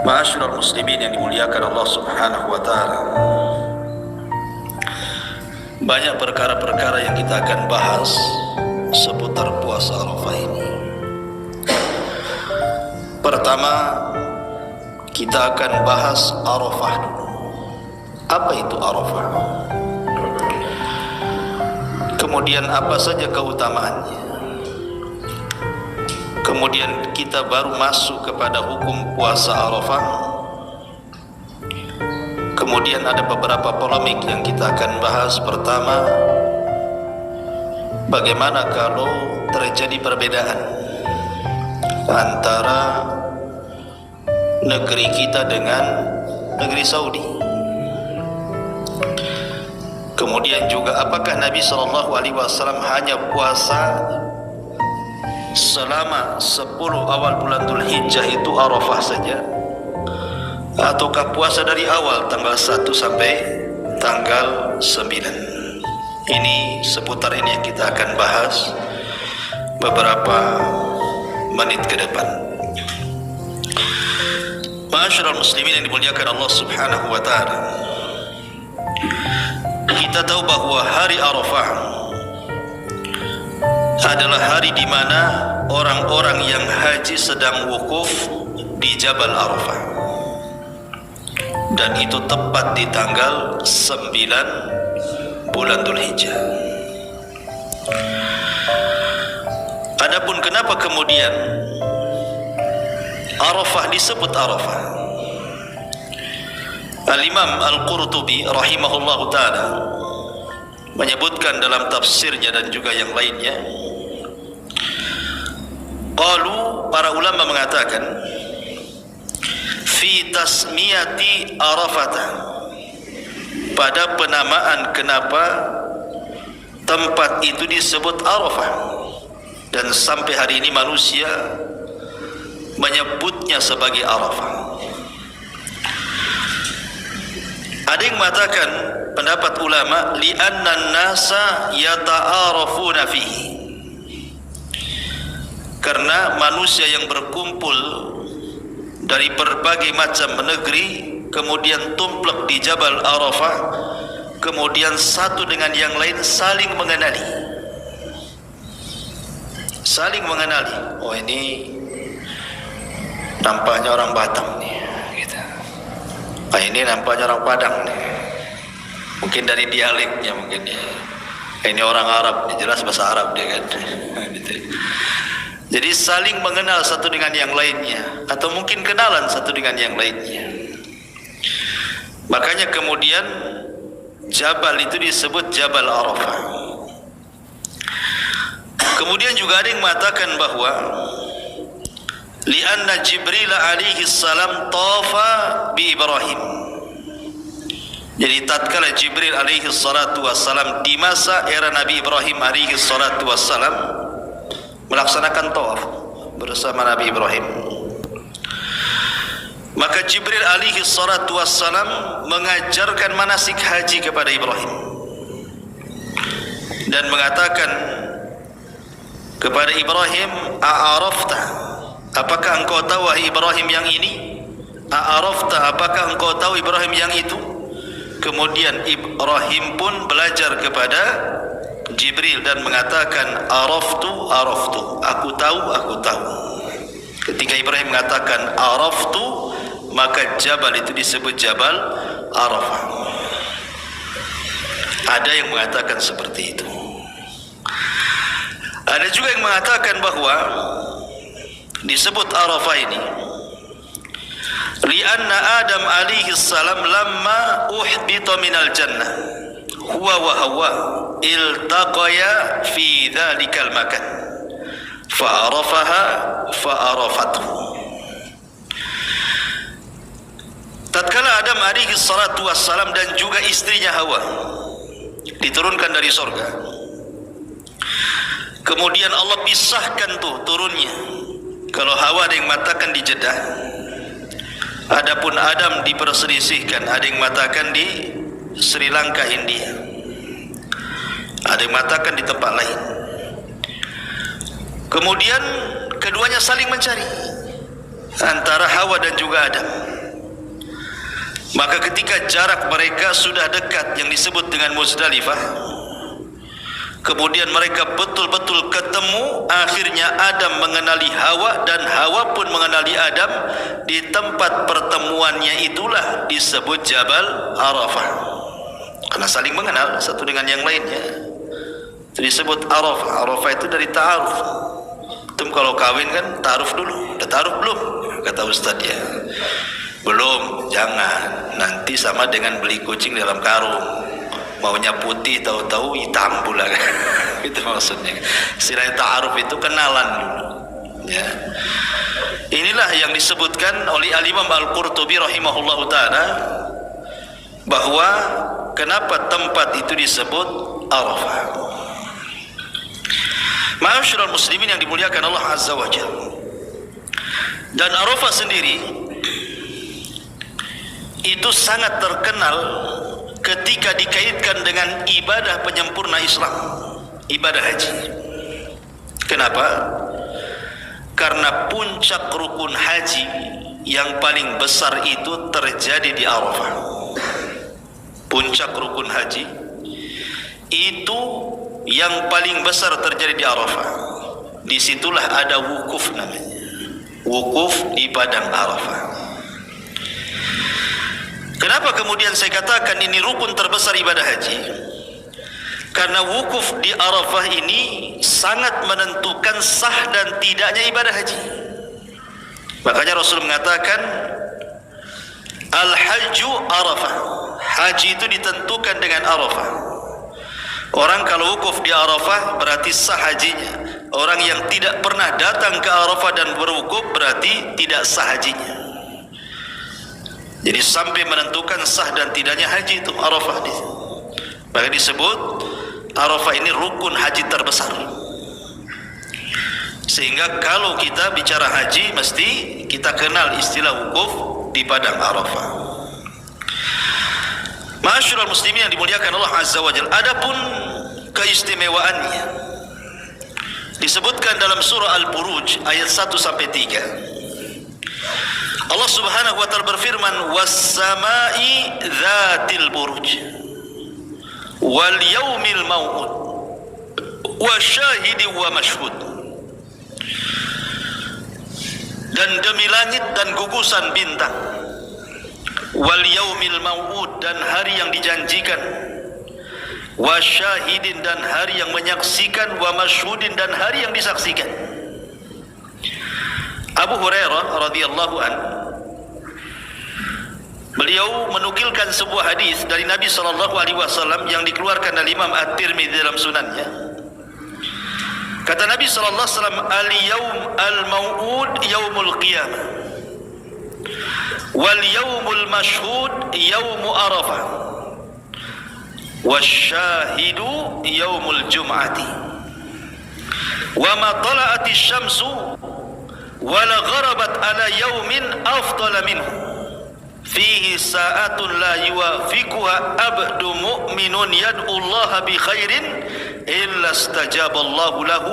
Ma'asyiral muslimin yang dimuliakan Allah Subhanahu wa taala. Banyak perkara-perkara yang kita akan bahas seputar puasa Arafah ini. Pertama, kita akan bahas Arafah dulu. Apa itu Arafah? Kemudian apa saja keutamaannya? Kemudian kita baru masuk kepada hukum puasa Arafah. Kemudian ada beberapa polemik yang kita akan bahas. Pertama, bagaimana kalau terjadi perbedaan antara negeri kita dengan negeri Saudi? Kemudian juga apakah Nabi SAW hanya puasa selama 10 awal bulan Dzulhijjah itu Arafah saja, ataukah puasa dari awal tanggal 1 sampai tanggal 9? Ini seputar ini yang kita akan bahas beberapa menit ke depan. Ma'asyiral muslimin yang dimuliakan Allah Subhanahu wa taala. Kita tahu bahwa hari Arafah adalah hari di mana orang-orang yang haji sedang wukuf di Jabal Arafah, dan itu tepat di tanggal 9 bulan Dzulhijjah. Adapun kenapa kemudian Arafah disebut Arafah, Al-Imam Al-Qurtubi rahimahullahu ta'ala menyebutkan dalam tafsirnya dan juga yang lainnya. Qalu, para ulama mengatakan, fi tasmiyati Arafata, pada penamaan kenapa tempat itu disebut Arafah, dan sampai hari ini manusia menyebutnya sebagai Arafah. Ada yang mengatakan, pendapat ulama, li'anna an-nasa yata'arafuna fihi, karena manusia yang berkumpul dari berbagai macam negeri kemudian tumplek di Jabal Arafah, kemudian satu dengan yang lain saling mengenali. Saling mengenali. Oh, ini nampaknya orang Batam nih, gitu. Ah, ini nampaknya orang Padang nih. Mungkin dari dialeknya mungkin ya. Ini orang Arab, jelas bahasa Arab dia kan. Gitu. Jadi saling mengenal satu dengan yang lainnya, atau mungkin kenalan satu dengan yang lainnya. Makanya kemudian Jabal itu disebut Jabal Arafah. Kemudian juga ada yang mengatakan bahwa li'anna Jibril alaihi salam tafa bi Ibrahim. Jadi tatkala Jibril alaihi salatu wassalam di masa era Nabi Ibrahim alaihi salatu wassalam melaksanakan tawaf bersama Nabi Ibrahim, maka Jibril alaihi salatu wassalam mengajarkan manasik haji kepada Ibrahim dan mengatakan kepada Ibrahim, a'arafta, apakah engkau tahu wahai Ibrahim yang ini? A'arafta, apakah engkau tahu Ibrahim yang itu? Kemudian Ibrahim pun belajar kepada Jibril dan mengatakan, araftu, aku tahu. Ketika Ibrahim mengatakan araftu, maka Jabal itu disebut Jabal Arafah. Ada yang mengatakan seperti itu. Ada juga yang mengatakan bahwa disebut Arafah ini li'anna Adam alaihi salam lamma uhbita minal jannah huwa wa Hawa iltaqaya fi dhalikal makan fa'arafaha fa'arafathu. Tatkala Adam alaihi salatu wassalam dan juga istrinya Hawa diturunkan dari surga, kemudian Allah pisahkan turunnya. Kalau Hawa ada yang mengatakan di Jeddah, adapun Adam diperselisihkan, ada yang mengatakan di Sri Lanka, India, ada yang mengatakan di tempat lain. Kemudian keduanya saling mencari. antara Hawa dan juga Adam. Maka ketika jarak mereka sudah dekat yang disebut dengan Muzdalifah, kemudian mereka betul-betul ketemu, akhirnya Adam mengenali Hawa dan Hawa pun mengenali Adam. Di tempat pertemuannya itulah disebut Jabal Arafah, karena saling mengenal satu dengan yang lainnya. Itu disebut Arafah. Arafah itu dari ta'aruf. Itu kalau kawin kan ta'aruf dulu. Udah ta'aruf belum? Kata Ustaz ya. Belum, jangan. Nanti sama dengan beli kucing dalam karung. Maunya putih, tahu-tahu hitam pula. Itu maksudnya. Istilahnya ta'aruf itu kenalan dulu. Ya. Inilah yang disebutkan oleh Al-Imam Al-Qurtubi rahimahullahu ta'ala, bahwa kenapa tempat itu disebut Arafah. Ma'asyiral muslimin yang dimuliakan Allah Azza wa Jalla. Dan Arafah sendiri itu sangat terkenal ketika dikaitkan dengan ibadah penyempurna Islam, ibadah haji. Kenapa? Karena puncak rukun haji yang paling besar itu terjadi di Arafah. Puncak rukun haji itu yang paling besar terjadi di Arafah. Disitulah ada wukuf namanya, wukuf di padang Arafah. Kenapa kemudian saya katakan ini rukun terbesar ibadah haji? Karena wukuf di Arafah ini sangat menentukan sah dan tidaknya ibadah haji. Makanya Rasul mengatakan Al-Hajju Arafah, haji itu ditentukan dengan Arafah. Orang kalau wukuf di Arafah berarti sah hajinya. Orang yang tidak pernah datang ke Arafah dan berwukuf berarti tidak sah hajinya. Jadi sampai menentukan sah dan tidaknya haji itu Arafah. Maka disebut Arafah ini rukun haji terbesar. Sehingga kalau kita bicara haji mesti kita kenal istilah wukuf di padang Arafah. Ma'asyiral muslimin yang dimuliakan Allah Azza wa Jalla. Adapun keistimewaannya disebutkan dalam surah Al-Buruj ayat 1 sampai 3. Allah Subhanahu wa taala berfirman, was-samai dzatil buruj wal yaumil mau'ud wa syahidin wa mashhud. Dan demi langit dan gugusan bintang, wal yaumil mau'ud dan hari yang dijanjikan, wa syahidin dan hari yang menyaksikan, wa mashhudin dan hari yang disaksikan. Abu Hurairah radhiyallahu an, beliau menukilkan sebuah hadis dari Nabi sallallahu alaihi wasallam yang dikeluarkan oleh Imam At-Tirmidzi dalam sunannya. Kata Nabi sallallahu alaihi wasallam, al-yaum al-mau'ud yaumul qiyamah wal yaumul mashhud yaumu arafah wasyahidu yaumul jum'ati wa ma tala'ati syamsu wala gharabat ala yaumin afdala minhu fihi sa'atun la yuwafiquha abdu mu'minun yad'ullaha bi khairin illa istajaba Allahu lahu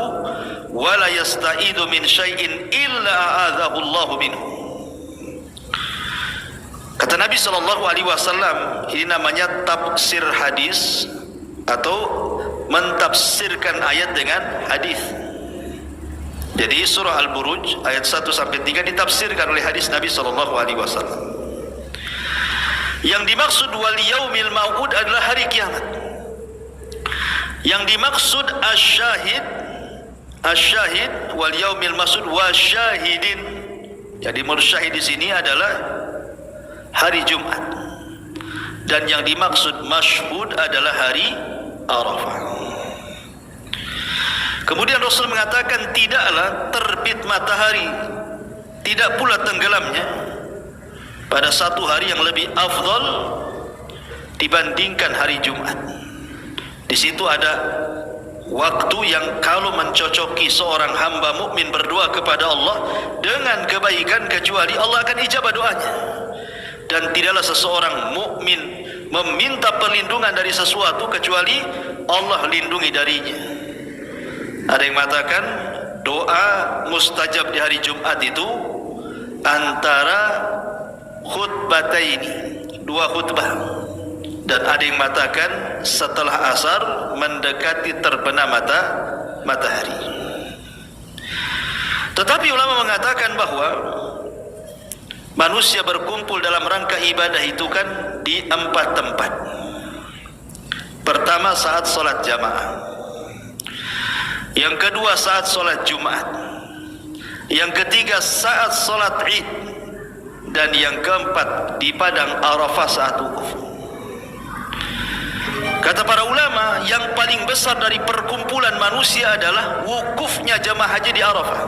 wa la yasta'idu min syai'in illa a'adhahu Allahu minhu. Kata Nabi sallallahu alaihi wasallam, ini namanya tafsir hadis atau mentafsirkan ayat dengan hadis. Jadi surah Al-Buruj ayat 1 sampai 3 ditafsirkan oleh hadis Nabi sallallahu alaihi wasallam. Yang dimaksud wal yaumil mau'ud adalah hari kiamat. Yang dimaksud asyahid, asyahid wal yaumil masud wasyahidin. Jadi mursyahid di sini adalah hari Jumat. Dan yang dimaksud mashhud adalah hari Arafah. Kemudian Rasul mengatakan tidaklah terbit matahari, tidak pula tenggelamnya pada satu hari yang lebih afdal dibandingkan hari Jumat. Di situ ada waktu yang kalau mencocoki seorang hamba mukmin berdoa kepada Allah dengan kebaikan, kecuali Allah akan ijabah doanya. Dan tidaklah seseorang mukmin meminta perlindungan dari sesuatu kecuali Allah lindungi darinya. Ada yang mengatakan doa mustajab di hari Jumat itu antara khutbataini, dua khutbah. Dan ada yang mengatakan setelah asar mendekati terbenam matahari. Tetapi ulama mengatakan bahwa manusia berkumpul dalam rangka ibadah itu kan di 4 tempat. Pertama saat solat jamaah, yang kedua saat solat Jumat, yang ketiga saat solat Id, dan yang keempat di padang Arafah saat wukuf. Kata para ulama, yang paling besar dari perkumpulan manusia adalah wukufnya jamaah haji di Arafah.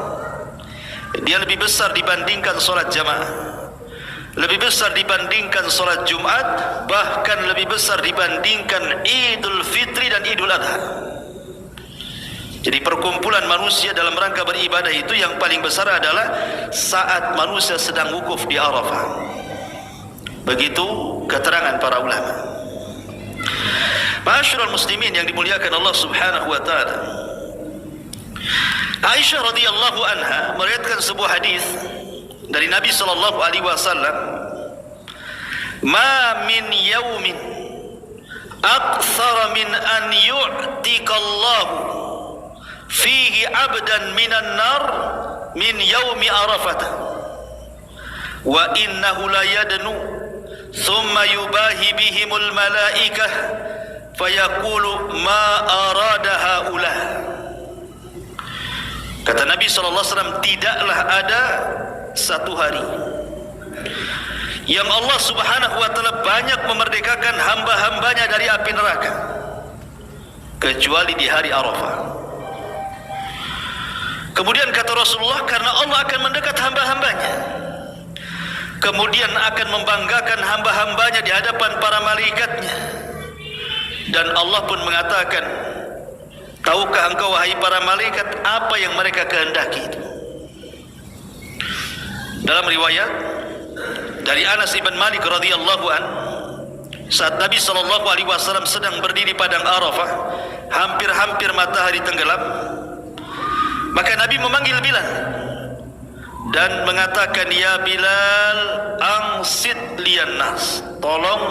Dia lebih besar dibandingkan solat jamaah, lebih besar dibandingkan solat Jumat, bahkan lebih besar dibandingkan Idul Fitri dan Idul Adha. Jadi perkumpulan manusia dalam rangka beribadah itu yang paling besar adalah saat manusia sedang wukuf di Arafah. Begitu keterangan para ulama. Ma'asyiral muslimin yang dimuliakan Allah Subhanahu wa taala. Aisyah radhiyallahu anha meriwayatkan sebuah hadis dari Nabi sallallahu alaihi wasallam, "Ma min yaumin aktsara min an yu'tiqallahu fihi 'abdan minan nar min yaumi Arafah wa innahu la yadnu thumma yubahi bihimul malaikah fayaqulu ma arada haula." Kata Nabi SAW, tidaklah ada satu hari yang Allah Subhanahu wa ta'ala banyak memerdekakan hamba-hambanya dari api neraka kecuali di hari Arafah. Kemudian kata Rasulullah, karena Allah akan mendekat hamba-hambanya, kemudian akan membanggakan hamba-hambanya di hadapan para malaikatnya. Dan Allah pun mengatakan, tahukah engkau wahai para malaikat apa yang mereka kehendaki itu? Dalam riwayat dari Anas ibn Malik radhiyallahu an, saat Nabi sallallahu alaihi wasallam sedang berdiri padang Arafah, hampir-hampir matahari tenggelam, maka Nabi memanggil Bilal dan mengatakan, "Ya Bilal, angsit liyan nas." Tolong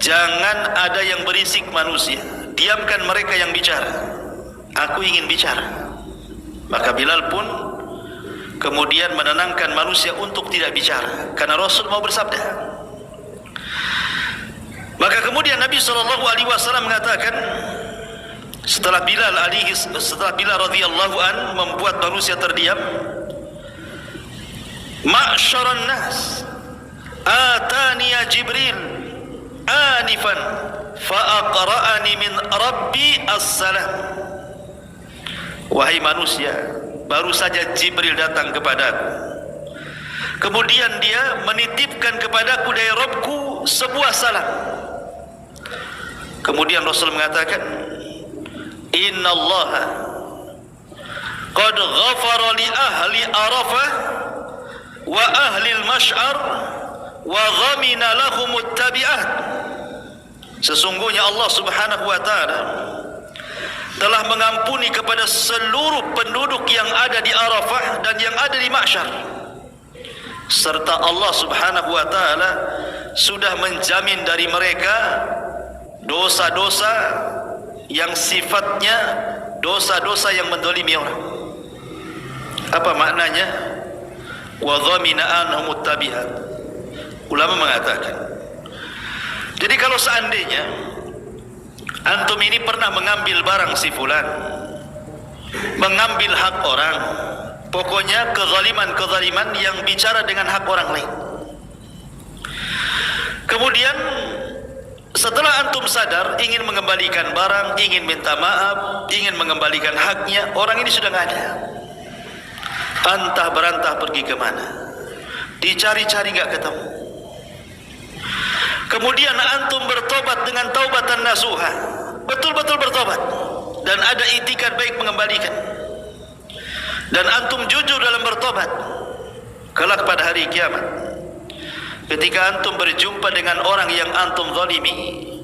jangan ada yang berisik manusia, diamkan mereka yang bicara, aku ingin bicara. Maka Bilal pun kemudian menenangkan manusia untuk tidak bicara, karena Rasul mau bersabda. Maka kemudian Nabi SAW mengatakan, setelah Bilal radhiyallahu an membuat manusia terdiam, "Ma'syaran nas, atani ya Jibril anifan fa'aqra'ani min Rabbi as-salam." Wahai manusia, baru saja Jibril datang kepadaku, kemudian dia menitipkan kepadaku dari Rabbku sebuah salam. Kemudian Rasul mengatakan, "Inna Allah qad ghafara li ahli Arafah wa ahli al-Mash'ar wa ghamina lahumut tabi'at." Sesungguhnya Allah Subhanahu wa ta'ala telah mengampuni kepada seluruh penduduk yang ada di Arafah dan yang ada di Mahsyar, serta Allah Subhanahu wa ta'ala sudah menjamin dari mereka dosa-dosa yang sifatnya dosa-dosa yang mendolimi orang. Apa maknanya? Wa dhamina anhumut tabi'at. Ulama mengatakan, jadi kalau seandainya antum ini pernah mengambil barang si fulan, mengambil hak orang, pokoknya kezaliman-kezaliman yang bicara dengan hak orang lain, kemudian setelah antum sadar ingin mengembalikan barang, ingin minta maaf, ingin mengembalikan haknya, orang ini sudah nggak ada, antah berantah pergi kemana, dicari-cari nggak ketemu. Kemudian antum bertobat dengan taubatan nasuha, betul-betul bertobat dan ada itikad baik mengembalikan, dan antum jujur dalam bertobat. Kelak pada hari kiamat, ketika antum berjumpa dengan orang yang antum zalimi,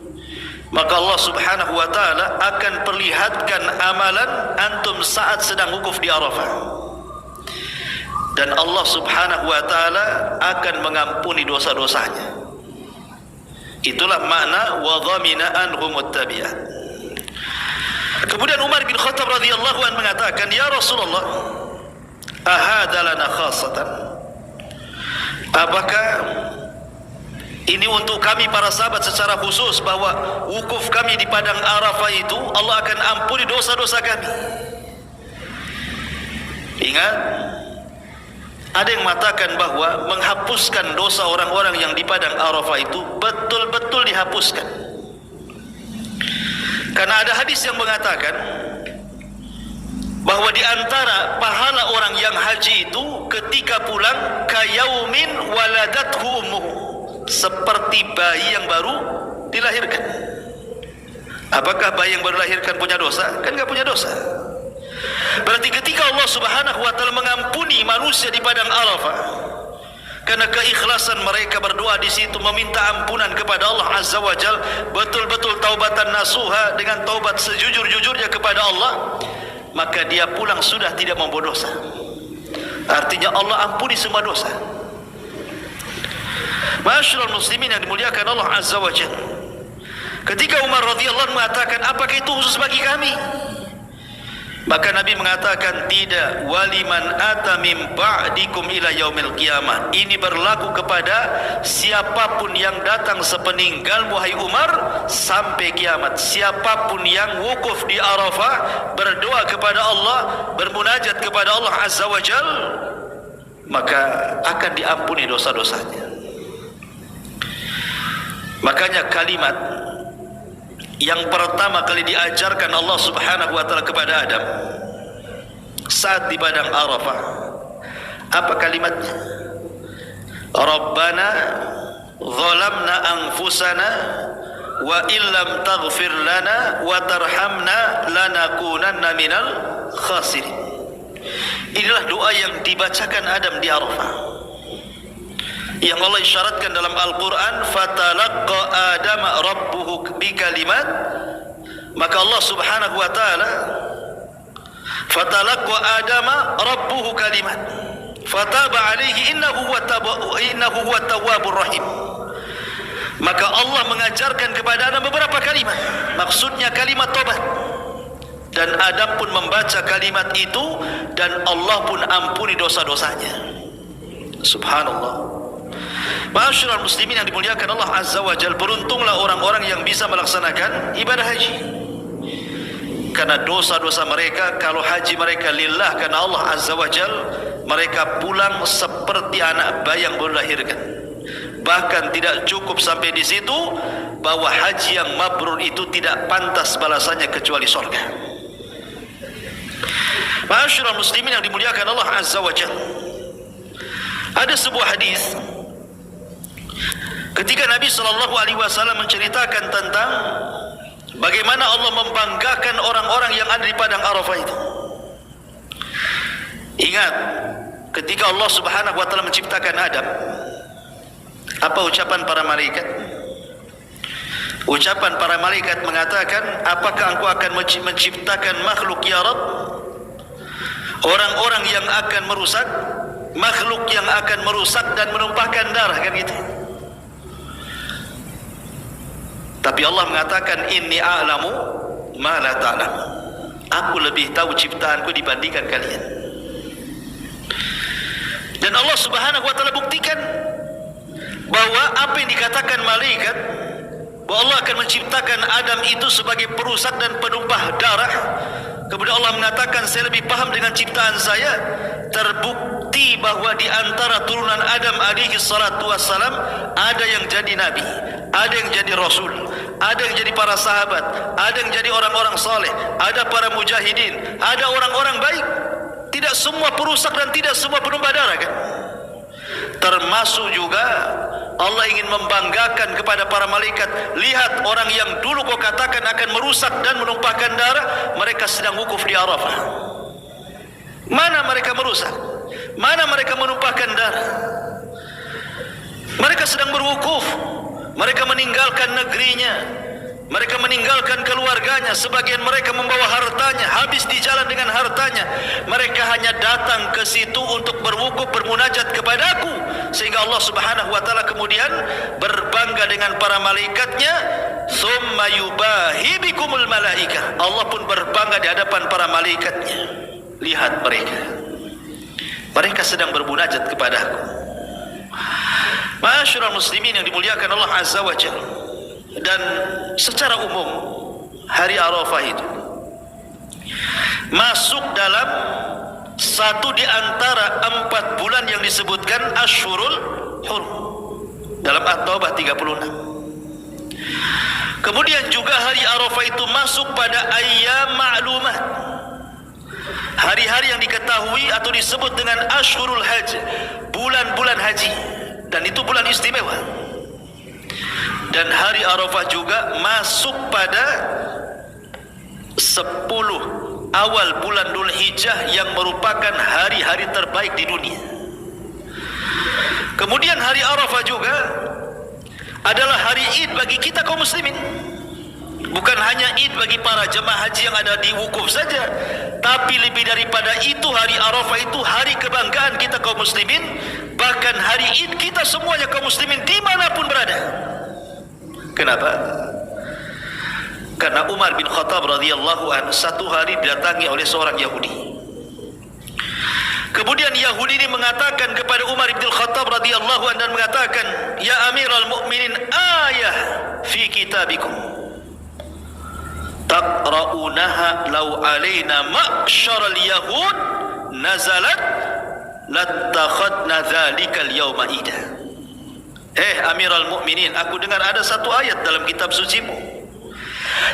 maka Allah Subhanahu wa ta'ala akan perlihatkan amalan antum saat sedang wukuf di Arafah. dan Allah Subhanahu wa taala akan mengampuni dosa-dosanya. Itulah makna wa dhamina anhumut tabi'at. Kemudian Umar bin Khattab radhiyallahu anhu mengatakan, "Ya Rasulullah, ahada lana khassatan?" Apakah ini untuk kami para sahabat secara khusus, bahwa wukuf kami di padang Arafah itu Allah akan ampuni dosa-dosa kami? Ingat, ada yang mengatakan bahwa menghapuskan dosa orang-orang yang di padang Arafah itu betul-betul dihapuskan. Karena ada hadis yang mengatakan bahwa di antara pahala orang yang haji itu ketika pulang kayaumin waladathu ummuhu, seperti bayi yang baru dilahirkan. Apakah bayi yang baru dilahirkan punya dosa? Kan enggak punya dosa. Berarti ketika Allah Subhanahu wa taala mengampuni manusia di padang Arafah karena keikhlasan mereka berdoa di situ meminta ampunan kepada Allah Azza wa Jalla, betul-betul taubatan nasuha, dengan taubat sejujur-jujurnya kepada Allah, maka dia pulang sudah tidak membuat dosa. Artinya Allah ampuni semua dosa. Ma'asyiral muslimin yang dimuliakan Allah Azza wa Jalla, ketika Umar radhiyallahu anhu mengatakan, apakah itu khusus bagi kami? Maka Nabi mengatakan, tidak, waliman ata min ba'dikum ila yaumil qiyamah. Ini berlaku kepada siapapun yang datang sepeninggalmu wahai Umar sampai kiamat. Siapapun yang wukuf di Arafah, berdoa kepada Allah, bermunajat kepada Allah Azza wa Jal, maka akan diampuni dosa-dosanya. Makanya kalimat yang pertama kali diajarkan Allah Subhanahu wa taala kepada Adam saat di padang Arafah, apa kalimatnya? Rabbana zalamna anfusana wa illam taghfir lana wa tarhamna lanakunanna minal khasirin. Inilah doa yang dibacakan Adam di Arafah, yang Allah isyaratkan dalam Al-Quran, fatalaqqa Adam rabbuhu bikalimat. Maka Allah Subhanahu wa taala, fatalaqqa Adam rabbuhu kalimat fataba alaihi innahu huwa tawwabur rahim. Maka Allah mengajarkan kepada Adam beberapa kalimat, maksudnya kalimat tobat, dan Adam pun membaca kalimat itu dan Allah pun ampuni dosa-dosanya. Subhanallah. Ma'asyiral muslimin yang dimuliakan Allah Azza wa Jalla, beruntunglah orang-orang yang bisa melaksanakan ibadah haji. Karena dosa-dosa mereka, kalau haji mereka lillah karena Allah Azza wa Jalla, mereka pulang seperti anak bayi yang baru dilahirkan. Bahkan tidak cukup sampai di situ, bahwa haji yang mabrur itu tidak pantas balasannya kecuali surga. Ma'asyiral muslimin yang dimuliakan Allah Azza wa Jalla, ada sebuah hadis ketika Nabi SAW menceritakan tentang bagaimana Allah membanggakan orang-orang yang ada di padang Arafah itu. Ingat, ketika Allah Subhanahu wa taala menciptakan Adam, apa ucapan para malaikat? Ucapan para malaikat mengatakan, apakah engkau akan menciptakan makhluk ya Rabb, orang-orang yang akan merusak, makhluk yang akan merusak dan menumpahkan darah, kan gitu. Tapi Allah mengatakan, inni a'lamu ma la ta'lam. Aku lebih tahu ciptaanku dibandingkan kalian. Dan Allah Subhanahu wa taala buktikan bahwa apa yang dikatakan malaikat, bahwa Allah akan menciptakan Adam itu sebagai perusak dan penumpah darah. Kemudian Allah mengatakan, saya lebih paham dengan ciptaan saya. Terbukti bahwa di antara turunan Adam alaihi salatu wassalam ada yang jadi nabi, ada yang jadi rasul, ada yang jadi para sahabat, ada yang jadi orang-orang saleh, ada para mujahidin, ada orang-orang baik. Tidak semua perusak dan tidak semua penumpah darah, kan? Termasuk juga Allah ingin membanggakan kepada para malaikat, lihat orang yang dulu kau katakan akan merusak dan menumpahkan darah, mereka sedang wukuf di Arafah. Mana mereka merusak? Mana mereka menumpahkan darah? Mereka sedang berwukuf. Mereka meninggalkan negerinya, Mereka meninggalkan keluarganya, sebagian mereka membawa hartanya, habis di jalan dengan hartanya. Mereka hanya datang ke situ untuk berwukuf, bermunajat kepadaku, sehingga Allah Subhanahu wa taala kemudian berbangga dengan para malaikatnya. Tsumma yubahi bikumul malaikah. Allah pun berbangga di hadapan para malaikatnya. Lihat mereka sedang bermunajat kepadaku. Ma'asyiral muslimin yang dimuliakan Allah Azza wa Jalla. Dan secara umum hari Arafah itu masuk dalam satu di antara 4 bulan yang disebutkan Asyhurul Hurum dalam At-Taubah 36. Kemudian juga hari Arafah itu masuk pada ayyam ma'lumat, hari-hari yang diketahui atau disebut dengan Asyhurul Hajj, bulan-bulan haji, dan itu bulan istimewa. Dan hari Arafah juga masuk pada 10 awal bulan Dzul Hijjah yang merupakan hari-hari terbaik di dunia. Kemudian hari Arafah juga adalah hari Id bagi kita kaum muslimin. Bukan hanya Id bagi para jemaah haji yang ada di wukuf saja, tapi lebih daripada itu, hari Arafah itu hari kebanggaan kita kaum muslimin. Bahkan hari Id kita semuanya kaum muslimin dimanapun berada. Kenapa? Karena Umar bin Khattab radhiyallahu anhu satu hari didatangi oleh seorang Yahudi. Kemudian Yahudi ini mengatakan kepada Umar bin Khattab radhiyallahu anhu dan mengatakan, "Ya Amirul Mukminin, ayah fi kitabikum taqra'unaha law alaina ma'syaral yahud nazalat lattakhadna dzalikal yawma ida." Amirul Mukminin, aku dengar ada satu ayat dalam kitab sucimu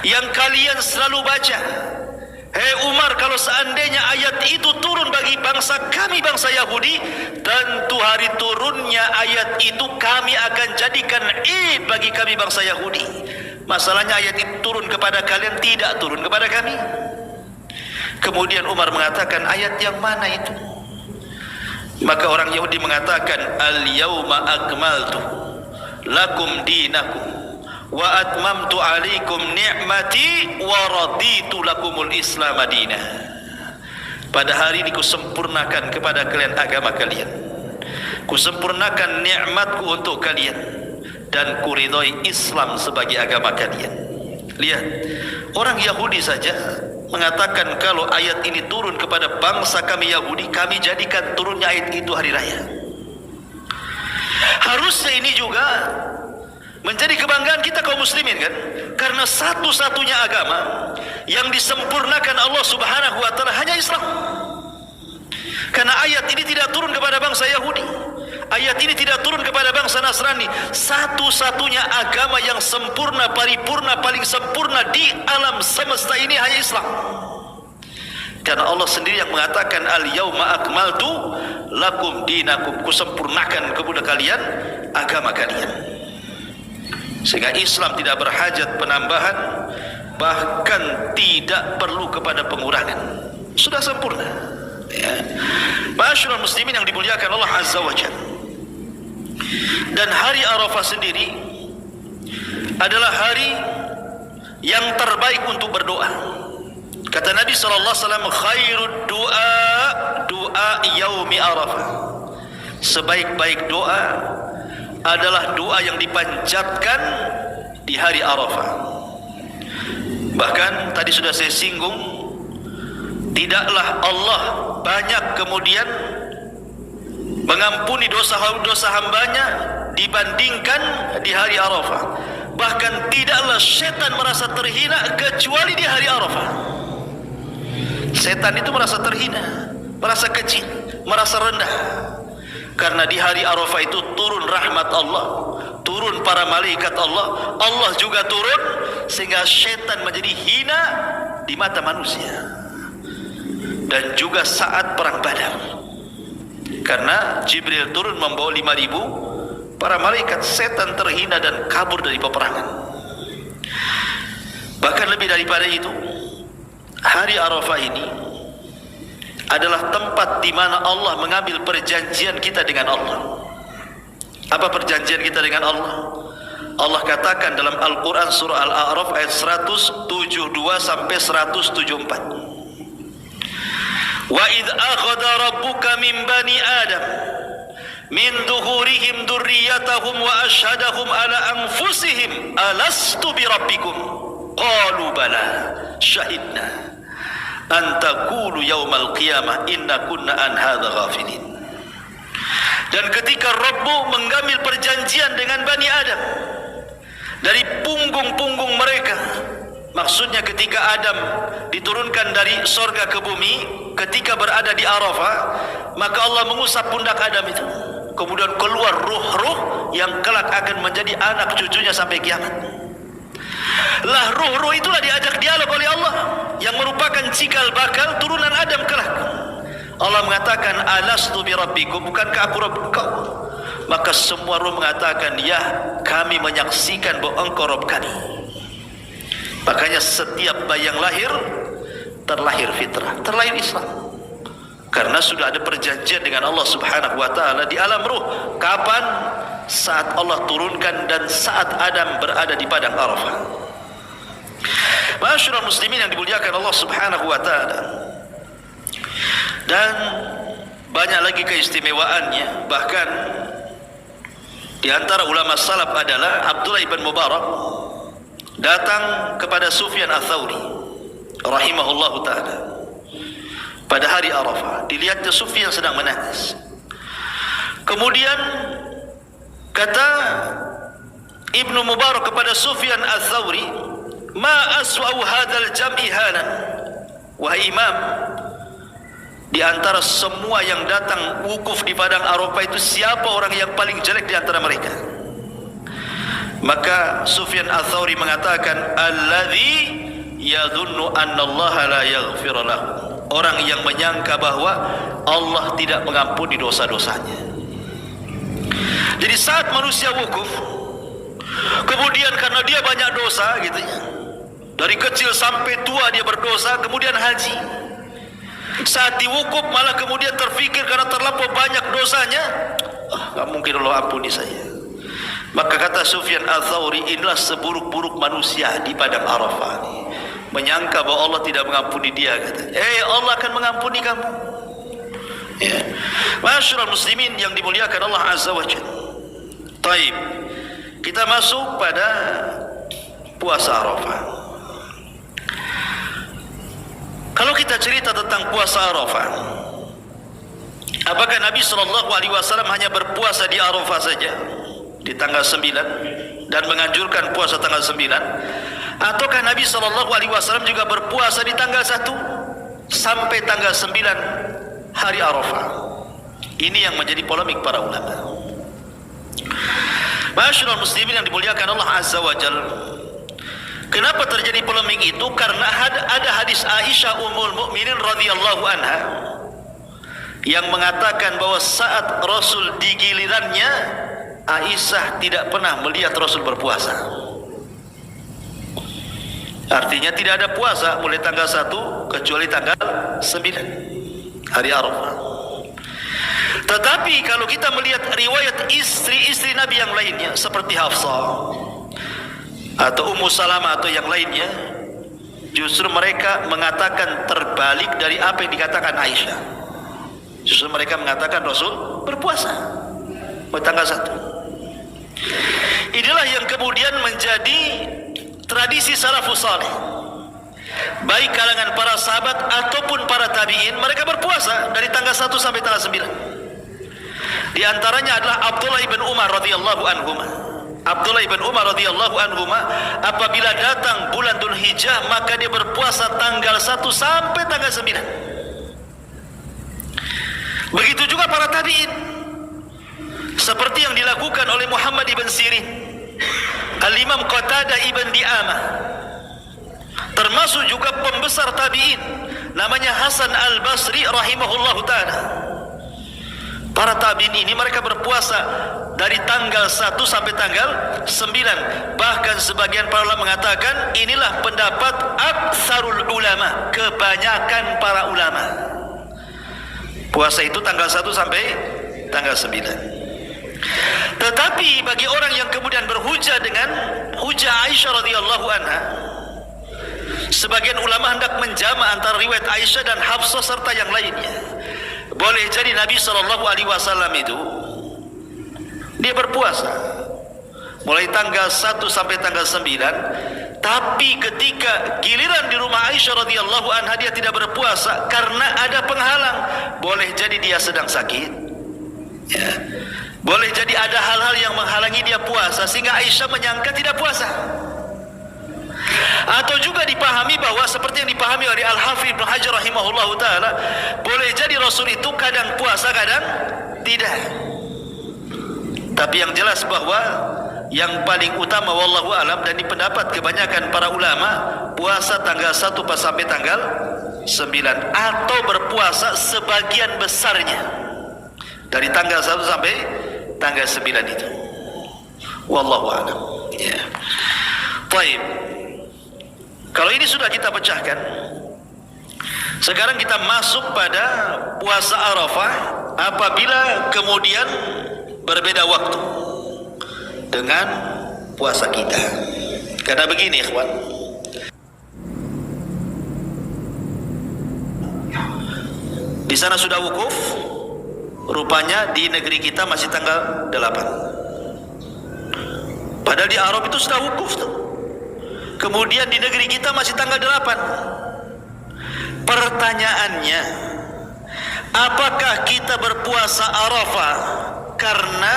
yang kalian selalu baca. Umar, kalau seandainya ayat itu turun bagi bangsa kami, bangsa Yahudi, tentu hari turunnya ayat itu kami akan jadikan Id bagi kami bangsa Yahudi. Masalahnya ayat itu turun kepada kalian, tidak turun kepada kami. Kemudian Umar mengatakan, ayat yang mana itu? Maka orang Yahudi mengatakan, al-yawma akmaltu lakum dinakum wa atmamtu alaikum ni'mati wa raditu lakumul islam madinah. Pada hari ini kusempurnakan kepada kalian agama kalian, kusempurnakan nikmatku untuk kalian, dan kuridhoi Islam sebagai agama kalian. Lihat, orang Yahudi saja mengatakan kalau ayat ini turun kepada bangsa kami Yahudi, kami jadikan turunnya ayat itu hari raya. Harusnya ini juga menjadi kebanggaan kita kaum muslimin, kan? Karena satu-satunya agama yang disempurnakan Allah Subhanahu wa taala hanya Islam. Karena ayat ini tidak turun kepada bangsa Yahudi, ayat ini tidak turun kepada bangsa Nasrani. Satu-satunya agama yang sempurna, paripurna, paling sempurna di alam semesta ini hanya Islam. Karena Allah sendiri yang mengatakan, al-yawma akmaltu lakum dinakum, kusempurnakan kepada kalian agama kalian. Sehingga Islam tidak berhajat penambahan, bahkan tidak perlu kepada pengurangan. Sudah sempurna, ya. Ma'asyiral muslimin yang dimuliakan Allah Azza wa Jalla. Dan hari Arafah sendiri adalah hari yang terbaik untuk berdoa. Kata Nabi SAW, khairud doa yaumi Arafah. Sebaik-baik doa adalah doa yang dipanjatkan di hari Arafah. Bahkan tadi sudah saya singgung, tidaklah Allah banyak kemudian mengampuni dosa-dosa hambanya dibandingkan di hari Arafah. Bahkan tidaklah setan merasa terhina kecuali di hari Arafah. Setan itu merasa terhina, merasa kecil, merasa rendah, karena di hari Arafah itu turun rahmat Allah, turun para malaikat Allah, Allah juga turun, sehingga setan menjadi hina di mata manusia. Dan juga saat perang Badar, karena Jibril turun membawa 5.000 para malaikat, setan terhina dan kabur dari peperangan. Bahkan lebih daripada itu, hari Arafah ini adalah tempat di mana Allah mengambil perjanjian kita dengan Allah. Apa perjanjian kita dengan Allah? Allah katakan dalam Al-Quran surah Al-A'raf ayat 172 sampai 174. Wa idh akhadha rabbuka min bani Adam min duhurihim dzurriyyatahum wa ashhadahum ala anfusihim alastu bi rabbikum qalu bala syahidna an taqulu yaumal qiyamah inna kunna an hadza ghafilin. Dan ketika Rabbu mengambil perjanjian dengan Bani Adam dari punggung-punggung mereka, maksudnya ketika Adam diturunkan dari sorga ke bumi, ketika berada di Arafah, maka Allah mengusap pundak Adam itu, kemudian keluar ruh-ruh yang kelak akan menjadi anak cucunya sampai kiamat. Lah ruh-ruh itulah diajak dialog oleh Allah, yang merupakan cikal bakal turunan Adam kelak. Allah mengatakan alastu bi rabbikum, bukankah aku Rabb kau? Maka semua ruh mengatakan ya, kami menyaksikan bahwa engkau Rabb kami. Makanya setiap bayi yang lahir terlahir fitrah, terlahir Islam, karena sudah ada perjanjian dengan Allah Subhanahu wa ta'ala di alam ruh. Kapan? Saat Allah turunkan dan saat Adam berada di padang Arafah. Ma'asyiral muslimin yang dimuliakan Allah Subhanahu wa ta'ala. Dan banyak lagi keistimewaannya. Bahkan di antara ulama salaf adalah Abdullah ibn Mubarak datang kepada Sufyan Ats-Tsauri rahimahullahu ta'ala pada hari Arafah. Dilihatnya Sufyan sedang menangis. Kemudian kata Ibnu Mubarak kepada Sufyan Ats-Tsauri, ma aswa'u hadzal jam'i halan. Wahai imam, di antara semua yang datang wukuf di padang Arafah itu, siapa orang yang paling jelek di antara mereka? Maka Sufyan Ats-Tsauri mengatakan, alladzi yadhunnu anna Allah la yaghfir lahu. Orang yang menyangka bahwa Allah tidak mengampuni dosa-dosanya. Jadi saat manusia wukuf, kemudian karena dia banyak dosa gitu ya, dari kecil sampai tua dia berdosa, kemudian haji. Saat diwukuf malah kemudian terfikir karena terlampau banyak dosanya, gak mungkin Allah ampuni saya. Maka kata Sufyan Ats-Tsauri, inilah seburuk-buruk manusia di padang Arafah, menyangka bahwa Allah tidak mengampuni dia. Kata, Allah akan mengampuni kamu. Ya. Ma'asyiral muslimin yang dimuliakan Allah Azza wa Jalla. Taib, kita masuk pada puasa Arafah. Kalau kita cerita tentang puasa Arafah, apakah Nabi SAW hanya berpuasa di Arafah saja di tanggal 9 dan menganjurkan puasa tanggal 9, ataukah Nabi SAW juga berpuasa di tanggal 1 sampai tanggal 9 hari Arafah? Ini yang menjadi polemik para ulama. Ma'asyiral muslimin yang dimuliakan Allah Azza wa Jalla. Kenapa terjadi polemik itu? Karena ada hadis Aisyah Ummul Mukminin radhiyallahu anha yang mengatakan bahwa saat Rasul di gilirannya, Aisyah tidak pernah melihat Rasul berpuasa. Artinya tidak ada puasa mulai tanggal 1 kecuali tanggal 9 hari Arafah. Tetapi kalau kita melihat riwayat istri-istri Nabi yang lainnya seperti Hafsah atau Ummu Salamah atau yang lainnya, justru mereka mengatakan terbalik dari apa yang dikatakan Aisyah. Justru mereka mengatakan Rasul berpuasa pada tanggal 1. Inilah yang kemudian menjadi tradisi salafus saleh, baik kalangan para sahabat ataupun para tabi'in. Mereka berpuasa dari tanggal 1 sampai tanggal 9. Di antaranya adalah Abdullah ibn Umar radhiyallahu anhuma. Abdullah ibn Umar radhiyallahu anhuma, apabila datang bulan Dzulhijjah maka dia berpuasa tanggal 1 sampai tanggal 9. Begitu juga para tabi'in, seperti yang dilakukan oleh Muhammad ibn Sirin, Al-Imam Qatadah ibn Di'amah, termasuk juga pembesar tabi'in namanya Hasan Al-Basri rahimahullahu ta'ala. Para tabi'in ini mereka berpuasa dari tanggal 1 sampai tanggal 9. Bahkan sebagian para ulama mengatakan inilah pendapat aktsarul ulama, kebanyakan para ulama. Puasa itu tanggal 1 sampai tanggal 9. Tetapi bagi orang yang kemudian berhujah dengan hujah Aisyah radhiyallahu anha, sebagian ulama hendak menjama antara riwayat Aisyah dan Hafsah serta yang lainnya. Boleh jadi Nabi SAW itu dia berpuasa mulai tanggal 1 sampai tanggal 9, tapi ketika giliran di rumah Aisyah radhiyallahu anha dia tidak berpuasa karena ada penghalang. Boleh jadi dia sedang sakit, ya. Boleh jadi ada hal-hal yang menghalangi dia puasa sehingga Aisyah menyangka tidak puasa. Atau juga dipahami bahwa seperti yang dipahami oleh Al-Hafidz Ibnu Hajar rahimahullahu taala, boleh jadi Rasul itu kadang puasa kadang tidak. Tapi yang jelas bahwa yang paling utama wallahu alam dan dipendapat kebanyakan para ulama, puasa tanggal 1 sampai tanggal 9 atau berpuasa sebagian besarnya dari tanggal 1 sampai tanggal 9 itu. Wallahu alam. Ya. Baik. Kalau ini sudah kita pecahkan, sekarang kita masuk pada puasa Arafah apabila kemudian berbeda waktu dengan puasa kita. Karena begini, ikhwan, di sana sudah wukuf, rupanya di negeri kita masih tanggal 8. Padahal di Arab itu sudah wukuf tuh. Kemudian di negeri kita masih tanggal 8. Pertanyaannya, apakah kita berpuasa Arafah karena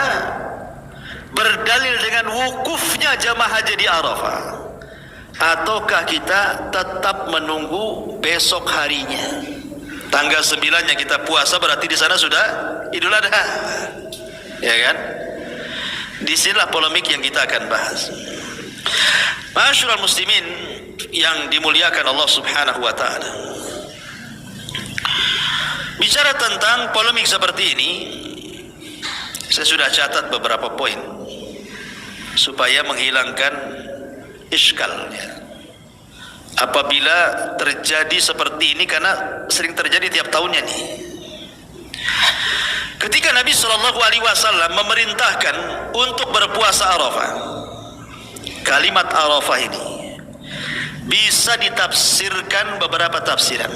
berdalil dengan wukufnya jamaah haji di Arafah, ataukah kita tetap menunggu besok harinya tanggal 9-nya kita puasa, berarti di sana sudah Idul Adha, ya kan? Disinilah polemik yang kita akan bahas. Ma'asyiral muslimin yang dimuliakan Allah Subhanahu wa taala. Bicara tentang polemik seperti ini, saya sudah catat beberapa poin supaya menghilangkan iskal, ya. Apabila terjadi seperti ini, karena sering terjadi tiap tahunnya nih. Ketika Nabi SAW memerintahkan untuk berpuasa Arafah, kalimat Arafah ini bisa ditafsirkan beberapa tafsiran.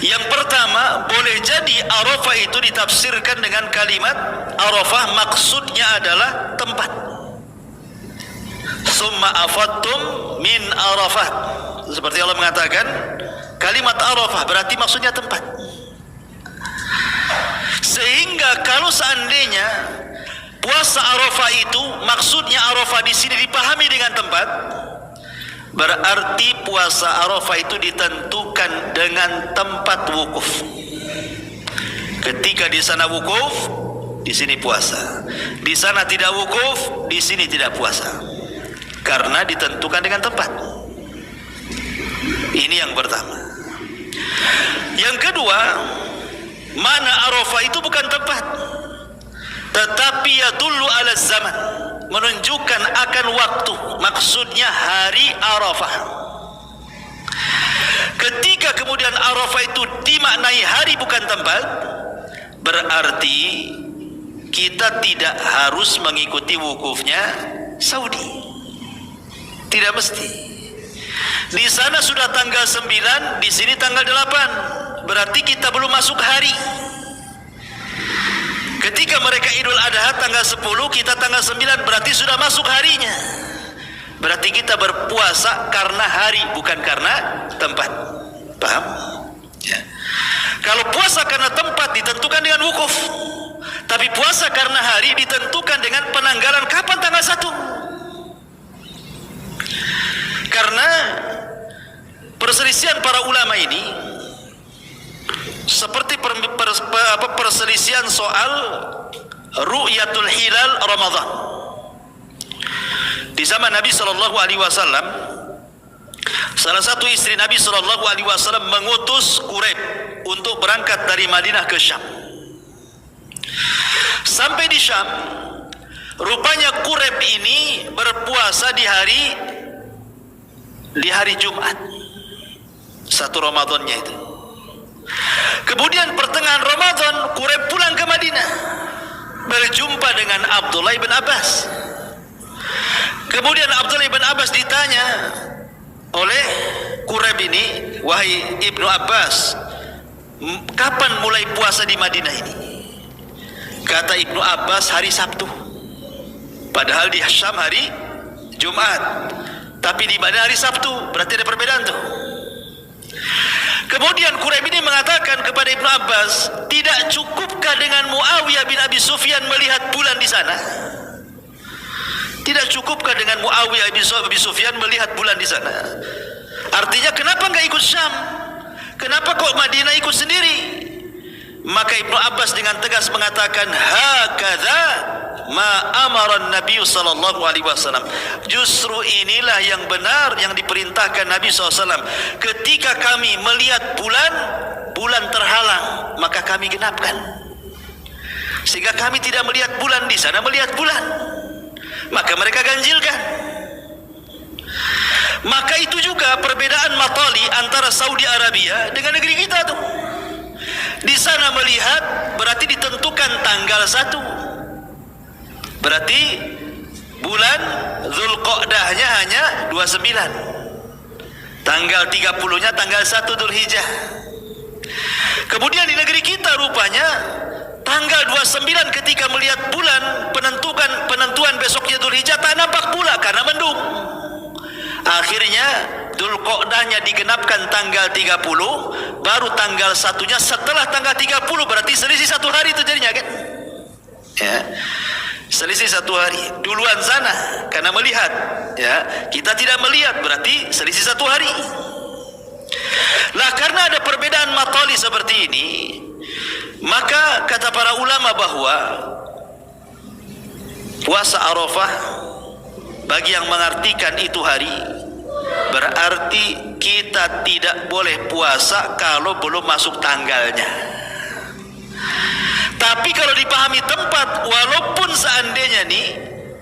Yang pertama, boleh jadi Arafah itu ditafsirkan dengan kalimat Arafah maksudnya adalah tempat. Summa afattum min Arafat. Seperti Allah mengatakan, kalimat Arafah berarti maksudnya tempat. Sehingga kalau seandainya puasa Arafah itu maksudnya Arafah di sini dipahami dengan tempat, berarti puasa Arafah itu ditentukan dengan tempat wukuf. Ketika di sana wukuf, di sini puasa. Di sana tidak wukuf, di sini tidak puasa. Karena ditentukan dengan tempat. Ini yang pertama. Yang kedua, mana Arafah itu bukan tempat, tetapi yadullu ala zaman, menunjukkan akan waktu, maksudnya hari Arafah. Ketika kemudian Arafah itu dimaknai hari bukan tempat, berarti kita tidak harus mengikuti wukufnya Saudi. Tidak mesti. Di sana sudah tanggal 9, di sini tanggal 8. Berarti kita belum masuk hari. Ketika mereka Idul Adha tanggal 10, kita tanggal 9, berarti sudah masuk harinya. Berarti kita berpuasa karena hari, bukan karena tempat. Paham? Ya. Kalau puasa karena tempat ditentukan dengan wukuf, tapi puasa karena hari ditentukan dengan penanggalan kapan tanggal 1. Karena perselisihan para ulama ini seperti perselisihan soal ru'yatul hilal Ramadan. Di zaman Nabi SAW, salah satu istri Nabi SAW mengutus Quraib untuk berangkat dari Madinah ke Syam. Sampai di Syam, rupanya Quraib ini berpuasa di hari Jumat, 1 Ramadannya itu. Kemudian pertengahan Ramadan Quraib pulang ke Madinah. berjumpa dengan Abdullah bin Abbas. Kemudian Abdullah bin Abbas ditanya oleh Quraib ini, wahai Ibnu Abbas, kapan mulai puasa di Madinah ini? Kata Ibnu Abbas, hari Sabtu. Padahal di Syam hari Jumat, tapi di Madinah hari Sabtu. Berarti ada perbedaan tuh. Kemudian Quraib ini mengatakan kepada Ibnu Abbas, tidak cukupkah dengan Muawiyah bin Abi Sufyan melihat bulan di sana? Tidak cukupkah dengan Muawiyah bin Abi Sufyan melihat bulan di sana? Artinya kenapa enggak ikut Syam? Kenapa kok Madinah ikut sendiri? Maka Ibnu Abbas dengan tegas mengatakan, hakadza ma amara Nabi sallallahu alaihi wasallam. Justru inilah yang benar yang diperintahkan Nabi SAW. Ketika kami melihat bulan terhalang, maka kami genapkan. Sehingga kami tidak melihat bulan di sana, melihat bulan, maka mereka ganjilkan. Maka itu juga perbedaan matali antara Saudi Arabia dengan negeri kita tuh. Di sana melihat berarti ditentukan tanggal 1. Berarti bulan Zulqa'dahnya hanya 29. Tanggal 30-nya tanggal 1 Dzulhijjah. Kemudian di negeri kita rupanya tanggal 29 ketika melihat bulan, penentuan besoknya Dzulhijjah tak nampak pula karena mendung. Akhirnya Dzulqa'dahnya digenapkan tanggal 30, baru tanggal 1-nya setelah tanggal 30, berarti selisih 1 hari itu jadinya kan? Ya. Selisih 1 hari. Duluan sana karena melihat, ya. Kita tidak melihat, berarti selisih 1 hari. Lah karena ada perbedaan matali seperti ini, maka kata para ulama bahwa puasa Arafah bagi yang mengartikan itu hari, berarti kita tidak boleh puasa kalau belum masuk tanggalnya. Tapi kalau dipahami tempat, walaupun seandainya nih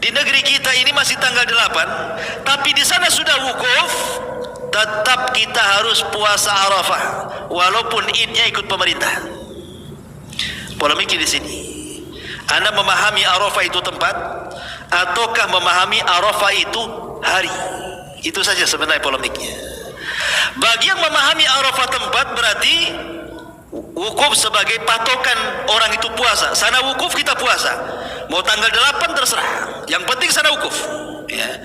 di negeri kita ini masih tanggal 8, tapi di sana sudah wukuf, tetap kita harus puasa Arafah walaupun idnya ikut pemerintah. Polemik di sini. Anda memahami Arafah itu tempat ataukah memahami Arafah itu hari? Itu saja sebenarnya polemiknya. Bagi yang memahami Arafah tempat berarti wukuf sebagai patokan orang itu puasa. Sana wukuf, kita puasa. Mau tanggal 8 terserah. Yang penting sana wukuf. Ya.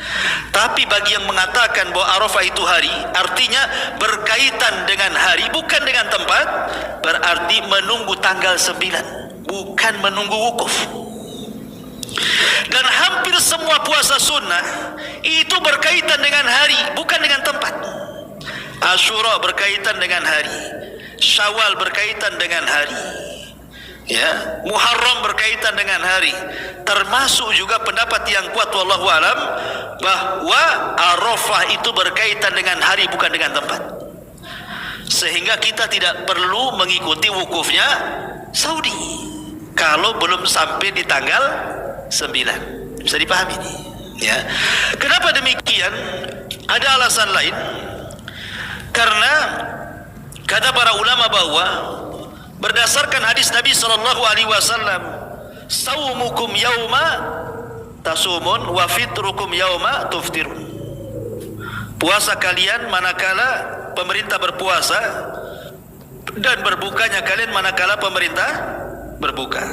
Tapi bagi yang mengatakan bahwa Arafah itu hari, artinya berkaitan dengan hari, bukan dengan tempat, berarti menunggu tanggal 9, bukan menunggu wukuf. Dan hampir semua puasa sunnah itu berkaitan dengan hari, bukan dengan tempat. Asyura berkaitan dengan hari, Syawal berkaitan dengan hari, ya, Muharram berkaitan dengan hari. Termasuk juga pendapat yang kuat wallahu alam bahwa Arafah itu berkaitan dengan hari, bukan dengan tempat. Sehingga kita tidak perlu mengikuti wukufnya Saudi kalau belum sampai di tanggal 9. Bisa dipahami ini, ya. Kenapa demikian? Ada alasan lain. Karena kata para ulama bahwa berdasarkan hadis Nabi sallallahu alaihi wasallam, saumukum yauma tasumun wa fitrukum yauma tuftirun. Puasa kalian manakala pemerintah berpuasa, dan berbukanya kalian manakala pemerintah berbuka.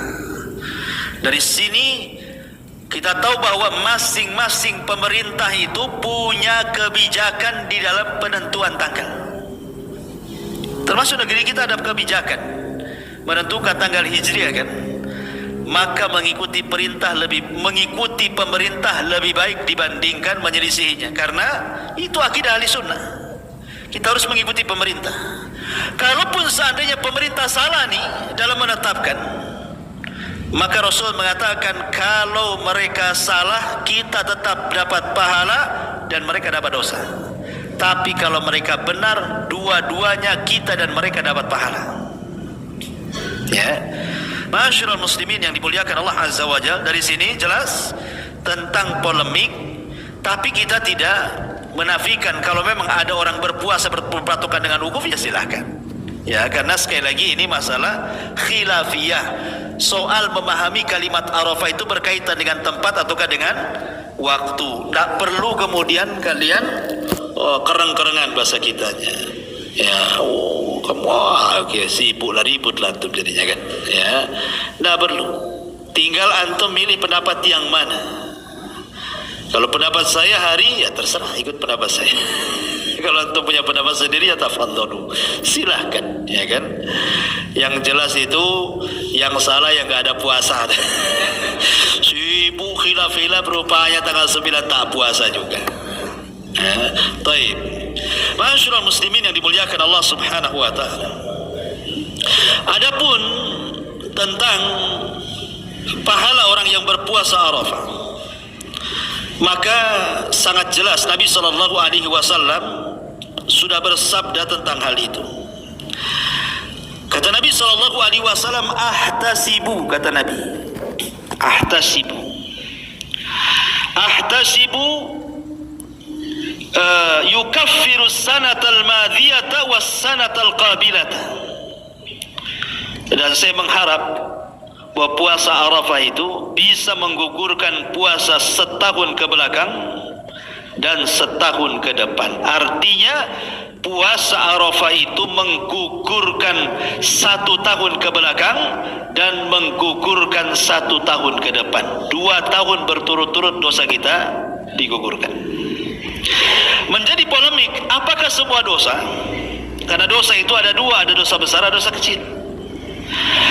Dari sini kita tahu bahwa masing-masing pemerintah itu punya kebijakan di dalam penentuan tanggal. Termasuk negeri kita ada kebijakan menentukan tanggal hijriah kan. Maka mengikuti pemerintah lebih baik dibandingkan menyelisihinya, karena itu akidah ahli sunnah. Kita harus mengikuti pemerintah. Kalaupun seandainya pemerintah salah nih dalam menetapkan, maka Rasul mengatakan kalau mereka salah kita tetap dapat pahala dan mereka dapat dosa. Tapi kalau mereka benar, dua-duanya kita dan mereka dapat pahala. Ya, Ma'asyiral muslimin yang dimuliakan Allah Azza wa Jalla, dari sini jelas tentang polemik. Tapi kita tidak menafikan kalau memang ada orang berpuasa berpatokan dengan wukuf, ya silahkan. Ya, karena sekali lagi ini masalah khilafiyah. Soal memahami kalimat Arafah itu berkaitan dengan tempat ataukah dengan waktu. Tak perlu kemudian kalian kereng-kerengan bahasa kitanya. Ya, kamu okay, sibuk lah, ribut lah antum jadinya kan. Ya, tak perlu. Tinggal antum milih pendapat yang mana. Kalau pendapat saya hari, ya terserah ikut pendapat saya. Kalau antum punya pendapat sendiri, ya tafadhalu, silahkan, ya kan. Yang jelas itu yang salah yang nggak ada puasa. Sibuk khilaf-khilaf rupanya tanggal 9 tak puasa juga. Taib. Ma'asyiral muslimin yang dimuliakan Allah Subhanahu wa taala. Adapun tentang pahala orang yang berpuasa Arafah, maka sangat jelas Nabi sallallahu alaihi wasallam sudah bersabda tentang hal itu. Kata Nabi sallallahu alaihi wasallam, ahtasibu, kata Nabi, ahtasibu yukaffiru sanatal madhiyata was sanatal qabilata. Dan saya mengharap bahwa puasa Arafah itu bisa menggugurkan puasa setahun ke belakang dan setahun ke depan. Artinya puasa Arafah itu menggugurkan 1 tahun ke belakang dan menggugurkan 1 tahun ke depan. 2 tahun berturut-turut dosa kita digugurkan. Menjadi polemik, apakah semua dosa? Karena dosa itu ada 2, ada dosa besar, ada dosa kecil.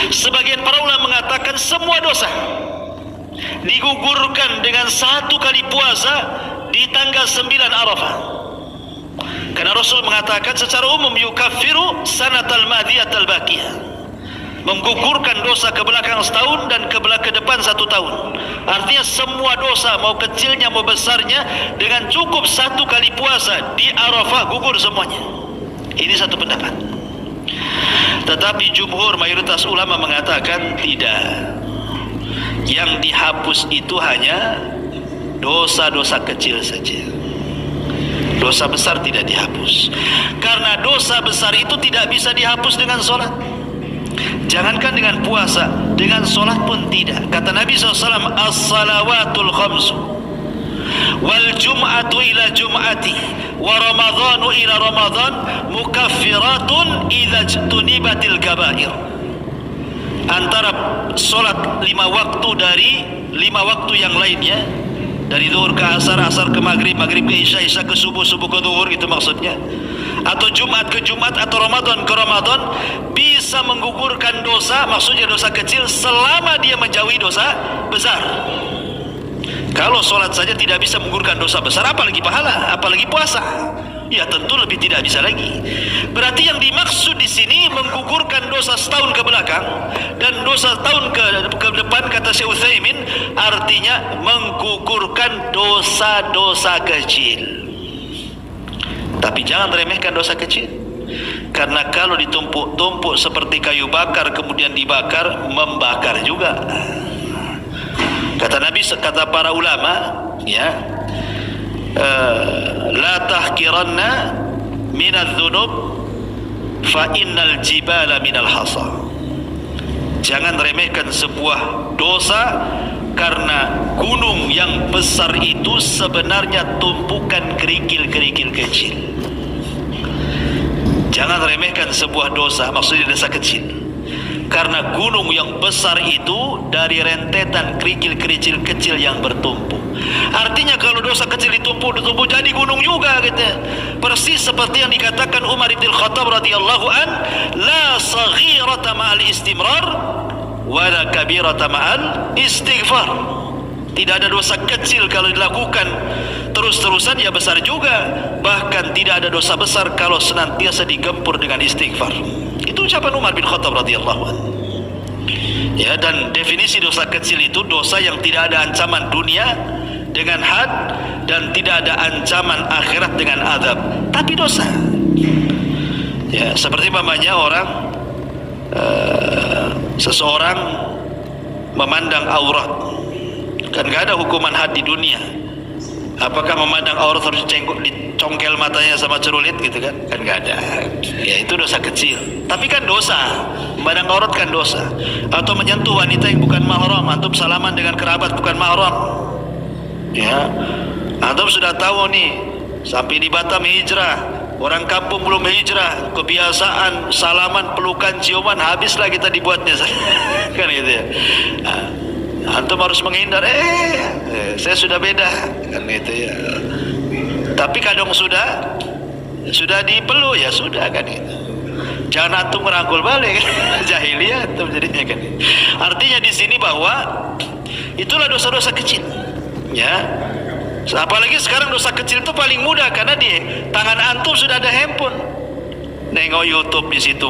Sebagian para ulama mengatakan semua dosa digugurkan dengan 1 kali puasa di tanggal 9 Arafah. Karena Rasul mengatakan secara umum yukaffiru sanatal madhiyatal baqiyah, menggugurkan dosa ke belakang setahun dan ke depan 1 tahun. Artinya semua dosa, mau kecilnya mau besarnya, dengan cukup 1 kali puasa di Arafah gugur semuanya. Ini satu pendapat. Tetapi jumhur mayoritas ulama mengatakan tidak. Yang dihapus itu hanya dosa-dosa kecil saja. Dosa besar tidak dihapus. Karena dosa besar itu tidak bisa dihapus dengan sholat. Jangankan dengan puasa, dengan sholat pun tidak. Kata Nabi SAW, as-salawatul khamsu wal jum'atu ila jum'ati wa ramadhanu ila ramadhan mukaffiratun idza jtunibatil kabair. Antara sholat 5 waktu dari 5 waktu yang lainnya, dari zuhur ke asar, asar ke maghrib, maghrib ke isya, isya ke subuh, subuh ke zuhur, itu maksudnya, atau Jumat ke Jumat, atau Ramadan ke Ramadan, bisa menggugurkan dosa, maksudnya dosa kecil, selama dia menjauhi dosa besar. Kalau sholat saja tidak bisa menggugurkan dosa besar, apalagi pahala, apalagi puasa, ya tentu lebih tidak bisa lagi. Berarti yang dimaksud di sini menggugurkan dosa setahun ke belakang dan dosa tahun ke depan, kata Syekh Utsaimin, artinya menggugurkan dosa-dosa kecil. Tapi jangan remehkan dosa kecil, karena kalau ditumpuk-tumpuk seperti kayu bakar kemudian dibakar, membakar juga. Kata Nabi, kata para ulama, ya, la tahkiranna minadz dzunub fa innal jibala minal hasa. Jangan remehkan sebuah dosa, karena gunung yang besar itu sebenarnya tumpukan kerikil-kerikil kecil. Jangan remehkan sebuah dosa, maksudnya dosa kecil, karena gunung yang besar itu dari rentetan kerikil-kerikil kecil yang bertumpuk. Artinya kalau dosa kecil ditumpuk jadi gunung juga gitu. Persis seperti yang dikatakan Umar bin Khattab radhiyallahu an, la saghirata ma'al istimrar wa la kabirata ma'al istighfar. Tidak ada dosa kecil kalau dilakukan terus-terusan, ya besar juga. Bahkan tidak ada dosa besar kalau senantiasa digempur dengan istighfar. Itu ucapan Umar bin Khattab radhiyallahu anhu. Ya, dan definisi dosa kecil itu dosa yang tidak ada ancaman dunia dengan had dan tidak ada ancaman akhirat dengan azab, tapi dosa. Ya, seperti mamanya orang seseorang memandang aurat, kan gak ada hukuman had di dunia. Apakah memandang aurat harus dicongkel matanya sama cerulit gitu kan? Kan nggak ada. Ya itu dosa kecil. Tapi kan dosa. Memandang aurat kan dosa. Atau menyentuh wanita yang bukan mahram, antum salaman dengan kerabat bukan mahram. Ya. Antum sudah tahu nih, sampai di Batam hijrah, orang kampung belum hijrah, kebiasaan salaman, pelukan, ciuman, habislah kita dibuatnya. Kan gitu ya. Nah, antum harus menghindar, saya sudah beda, kan gitu ya. Tapi kadang sudah dipelu, ya sudah kan gitu. Jangan antum merangkul balik, jahiliyah antum jadinya kan. Artinya di sini bahwa itulah dosa-dosa kecil, ya. Apalagi sekarang dosa kecil itu paling mudah karena di tangan antum sudah ada handphone. Nengok YouTube di situ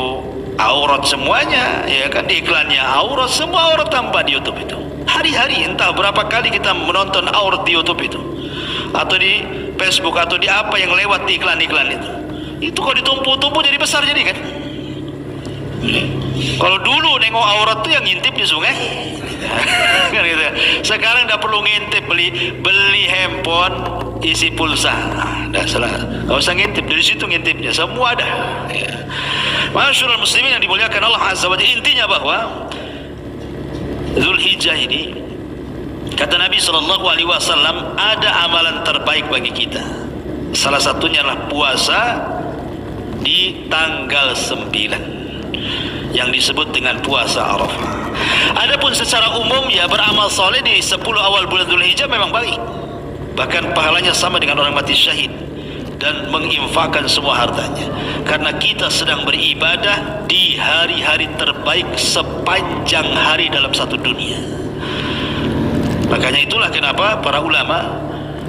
aurat semuanya, ya kan, di iklannya aurat, semua aurat tampak di YouTube itu. Hari-hari entah berapa kali kita menonton aurat di YouTube itu, atau di Facebook, atau di apa yang lewat di iklan-iklan itu. Itu kalau ditumpu-tumpu jadi besar jadi kan. Kalau dulu nengok aurat tuh yang ngintip di sungai. Kan gitu. Sekarang tidak perlu ngintip, beli handphone isi pulsa. Dah salah. Enggak usah ngintip, dari situ ngintipnya semua ada. Ya. Masyaallah muslimin yang dimuliakan Allah Azza wa Jalla, intinya bahwa Zulhijjah ini, kata Nabi SAW, ada amalan terbaik bagi kita. Salah satunya adalah puasa di tanggal 9 yang disebut dengan puasa Arafah. Adapun secara umum ya, beramal soleh di 10 awal bulan Zulhijjah memang baik. Bahkan pahalanya sama dengan orang mati syahid dan menginfakkan semua hartanya. Karena kita sedang beribadah di hari-hari terbaik sepanjang hari dalam satu dunia. Makanya itulah kenapa para ulama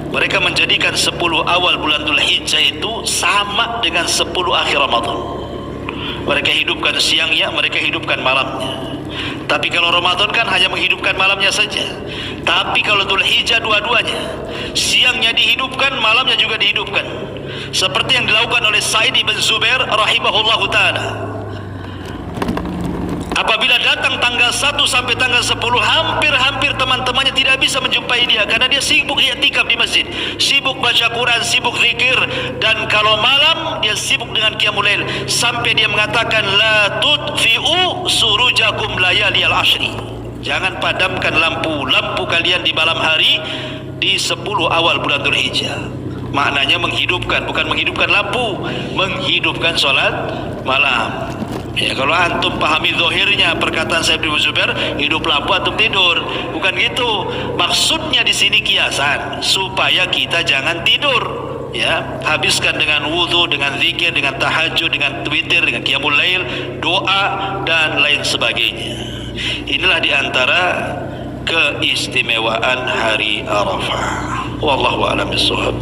mereka menjadikan 10 awal bulan Dzulhijjah itu sama dengan 10 akhir Ramadan. Mereka hidupkan siangnya, mereka hidupkan malamnya. Tapi kalau Ramadan kan hanya menghidupkan malamnya saja. Tapi kalau Dzulhijjah dua-duanya, siangnya dihidupkan, malamnya juga dihidupkan. Seperti yang dilakukan oleh Sa'id bin Zubair rahimahullahu ta'ala. Apabila datang tanggal 1 sampai tanggal 10, hampir-hampir teman-temannya tidak bisa menjumpai dia, karena dia sibuk i'tikaf di masjid, sibuk baca Quran, sibuk zikir, dan kalau malam dia sibuk dengan qiyamul lail, sampai dia mengatakan la tudfi'u surujakum layaliyal ashri. Jangan padamkan lampu kalian di malam hari di 10 awal bulan Dzulhijjah. Maknanya menghidupkan, bukan menghidupkan lampu, menghidupkan sholat malam. Ya, kalau antum pahami zahirnya perkataan Sa'id bin Zubair, hidup lampu antum tidur, bukan gitu. Maksudnya di sini kiasan supaya kita jangan tidur. Ya, habiskan dengan wudu, dengan zikir, dengan tahajud, dengan witir, dengan qiyamul lail, doa dan lain sebagainya. Inilah diantara keistimewaan hari Arafah. Wallahu a'lam bishawab.